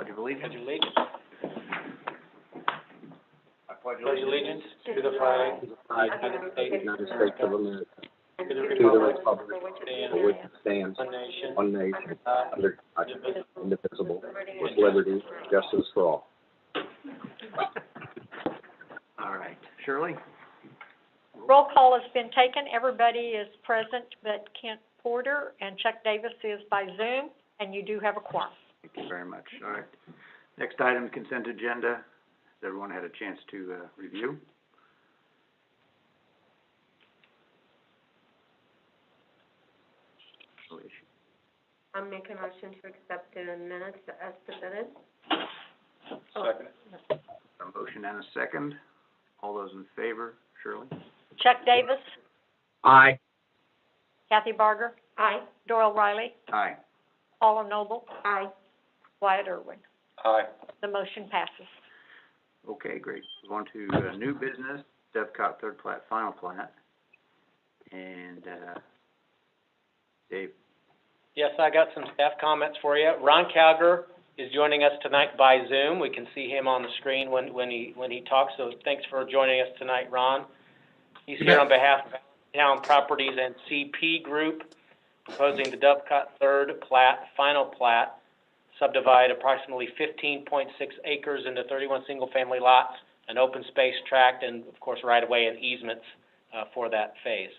Pledge of allegiance. Pledge allegiance. I pledge Pledge allegiance to the flag of the United States of America, and to the republic republic for which it for which it stands, stands, one nation, under God, indivisible, with with liberty, justice for all. All right. Shirley? Roll call has been taken. Everybody is present but Kent Porter, and Chuck Davis is by Zoom, and you do have a quorum. Thank you very much. All right. Next item, consent agenda. Has everyone had a chance to review? No issue. I'll make a motion to accept the minutes as submitted. Second. A motion and a second. All those in favor? Shirley? Chuck Davis, Aye. Kathy Barger, Aye. Doyle Riley, Aye. Paula Noble, Aye. Wyatt Irwin. Aye. The motion passes. Okay, great. We're on to new business, Devcott third plat, final plat. And, Dave? Yes, I got some staff comments for you. Ron Calger is joining us tonight by Zoom. We can see him on the screen when he talks, so thanks for joining us tonight, Ron. He's here on behalf of Town Properties and CP Group, proposing the Devcott third plat, final plat, subdivide approximately 15.6 acres into 31 single-family lots, an open space tract, and of course right-of-way and easements for that phase.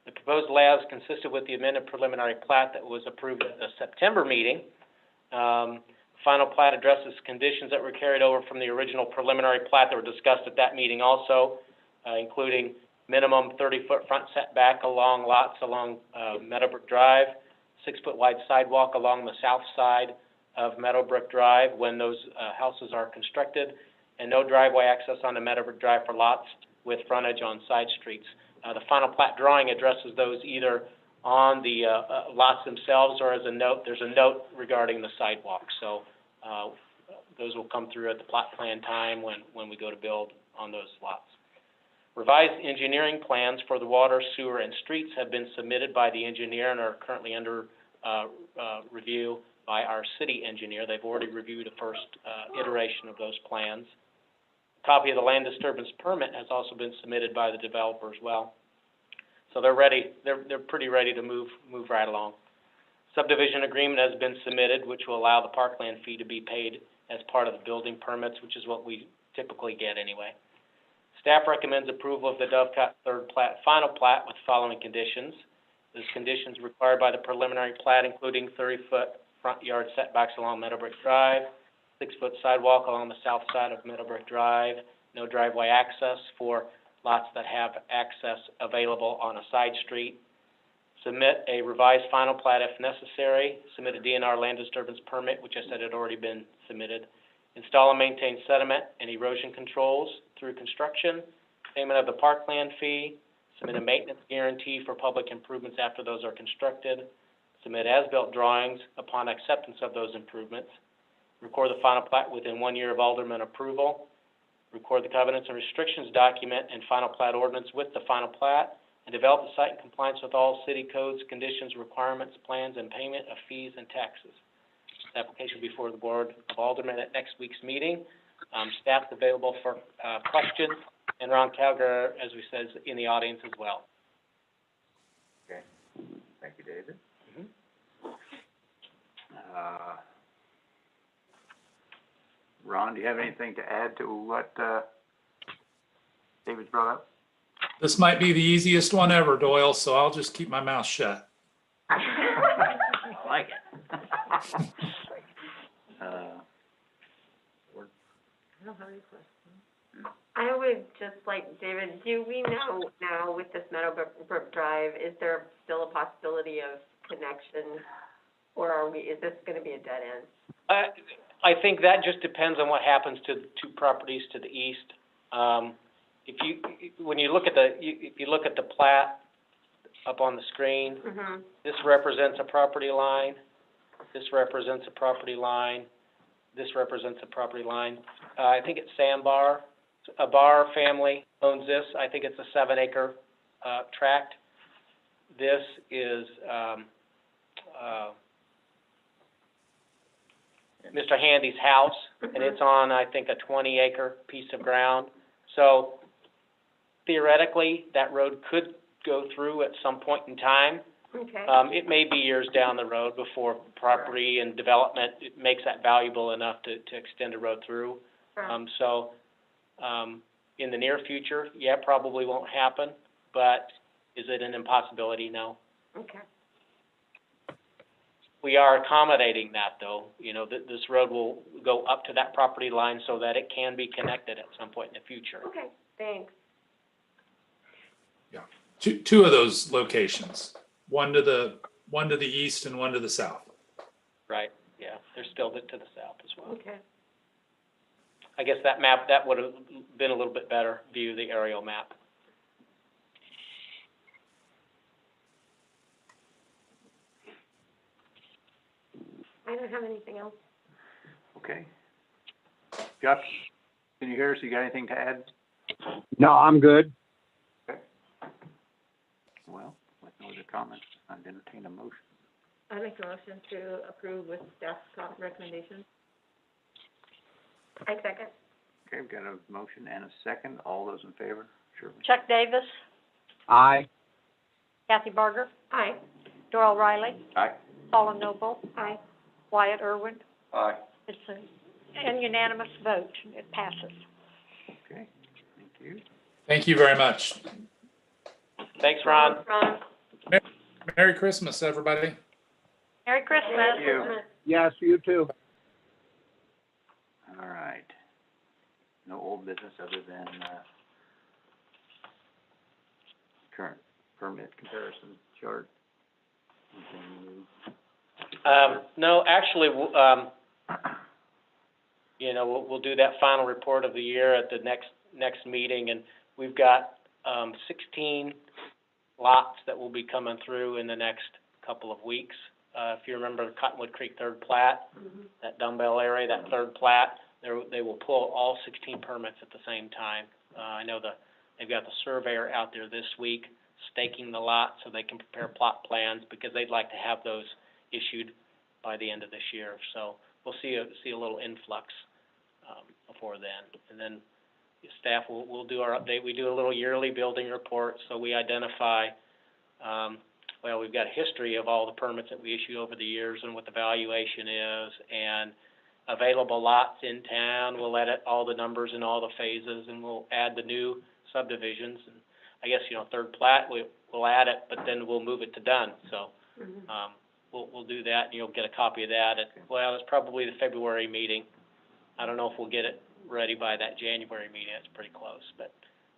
The proposed layout is consistent with the amended preliminary plat that was approved at the September meeting. Final plat addresses conditions that were carried over from the original preliminary plat that were discussed at that meeting also, including minimum 30-foot front setback along lots along Meadowbrook Drive, 6-foot wide sidewalk along the south side of Meadowbrook Drive when those houses are constructed, and no driveway access onto Meadowbrook Drive for lots with frontage on side streets. The final plat drawing addresses those either on the lots themselves or as a note. There's a note regarding the sidewalk, so those will come through at the plot plan time when we go to build on those lots. Revised engineering plans for the water, sewer, and streets have been submitted by the engineer and are currently under review by our city engineer. They've already reviewed the first iteration of those plans. A copy of the land disturbance permit has also been submitted by the developer as well. So they're ready. They're pretty ready to move right along. Subdivision agreement has been submitted, which will allow the parkland fee to be paid as part of the building permits, which is what we typically get anyway. Staff recommends approval of the Devcott third plat, final plat with following conditions. Those conditions required by the preliminary plat, including 30-foot front yard setbacks along Meadowbrook Drive, 6-foot sidewalk along the south side of Meadowbrook Drive, no driveway access for lots that have access available on a side street. Submit a revised final plat if necessary. Submit a DNR land disturbance permit, which I said had already been submitted. Install and maintain sediment and erosion controls through construction. Payment of the parkland fee. Submit a maintenance guarantee for public improvements after those are constructed. Submit as-built drawings upon acceptance of those improvements. Record the final plat within 1 year of alderman approval. Record the covenants and restrictions document and final plat ordinance with the final plat, and develop the site in compliance with all city codes, conditions, requirements, plans, and payment of fees and taxes. The application before the Board of Aldermen at next week's meeting. Staff's available for questions, and Ron Calger, as we said, is in the audience as well. Okay. Thank you, David. Ron, do you have anything to add to what David brought up? This might be the easiest one ever, Doyle, so I'll just keep my mouth shut. I like it. I don't have any questions. I would just like, David, do we know now with this Meadowbrook Drive, is there still a possibility of connection, or is this going to be a dead end? I think that just depends on what happens to the two properties to the east. If you look at the plat up on the screen, this represents a property line. This represents a property line. This represents a property line. I think it's Sandbar. A Barr family owns this. I think it's a 7-acre tract. This is Mr. Handy's house, and it's on, I think, a 20-acre piece of ground. So theoretically, that road could go through at some point in time. Okay. It may be years down the road before property and development it makes that valuable enough to extend a road through. In the near future, yeah, probably won't happen, but is it an impossibility? No. Okay. We are accommodating that, though. You know, this road will go up to that property line so that it can be connected at some point in the future. Okay, thanks. Yeah. Two of those locations, one to the east and one to the south. Right, yeah, there's still to the south as well. Okay. I guess that map, that would have been a little bit better view, the aerial map. I don't have anything else. Okay. Jeff, can you hear us? You got anything to add? No, I'm good. Well, with no other comments, I'd entertain a motion. I make a motion to approve with staff recommendations. I second. Okay, we've got a motion and a second. All those in favor? Shirley? Chuck Davis, Aye. Kathy Barger, Aye. Doyle Riley, Aye. Paula Noble, Aye. Wyatt Irwin. Aye. It's an unanimous vote. It passes. Okay, thank you. Thank you very much. Thanks, Ron. Ron. Merry Christmas, everybody. Merry Christmas. Thank you. Yes, you too. All right. No old business other than, current permit comparison chart. Anything new? No, actually, you know, we'll do that final report of the year at the next meeting, and we've got 16 lots that will be coming through in the next couple of weeks. If you remember the Cottonwood Creek third plat, that dumbbell area, that third plat, they will pull all 16 permits at the same time. I know they've got the surveyor out there this week staking the lot so they can prepare plot plans because they'd like to have those issued by the end of this year. So we'll see a little influx before then. And then staff will do our update. We do a little yearly building report, so we identify, well, we've got a history of all the permits that we issue over the years and what the valuation is, and available lots in town. We'll edit all the numbers in all the phases, and we'll add the new subdivisions. And I guess, you know, third plat, we'll add it, but then we'll move it to done. So we'll do that, and you'll get a copy of that at, well, it's probably the February meeting. I don't know if we'll get it ready by that January meeting. It's pretty close, but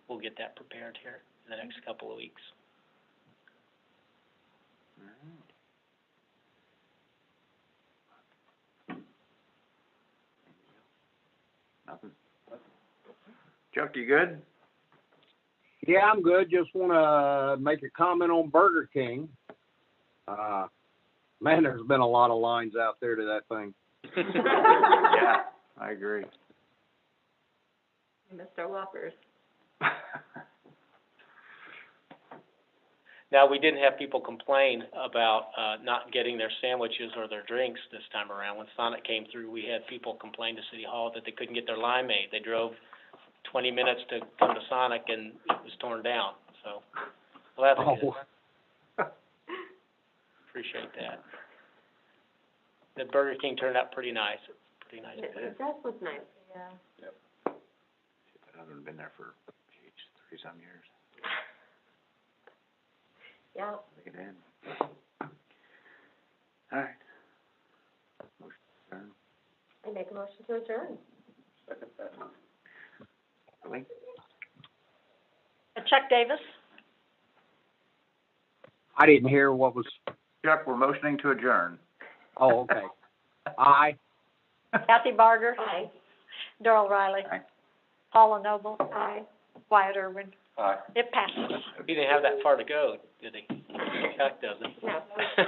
we'll get that prepared here in the next couple of weeks. All right. Nothing? Chuck, you good? Yeah, I'm good. Just want to make a comment on Burger King. Man, there's been a lot of lines out there to that thing. Yeah, I agree. Mr. Whoppers. Now, we didn't have people complain about not getting their sandwiches or their drinks this time around. When Sonic came through, we had people complain to City Hall that they couldn't get their limeade. They drove 20 minutes to come to Sonic, and it was torn down. So, well, that's good. Appreciate that. The Burger King turned out pretty nice. Pretty nice. It does look nice. Yeah. I haven't been there for, 30-some years. Yeah. Take it in. All right. Motion adjourned. I make a motion to adjourn. Second that. Shirley? Chuck Davis, I didn't hear what was. Chuck, we're motioning to adjourn. Oh, okay. Aye. Kathy Barger, Aye. Doyle Riley, Aye. Paula Noble, Aye. Wyatt Irwin. Aye. It passes. He didn't have that far to go, did he? Chuck doesn't. No.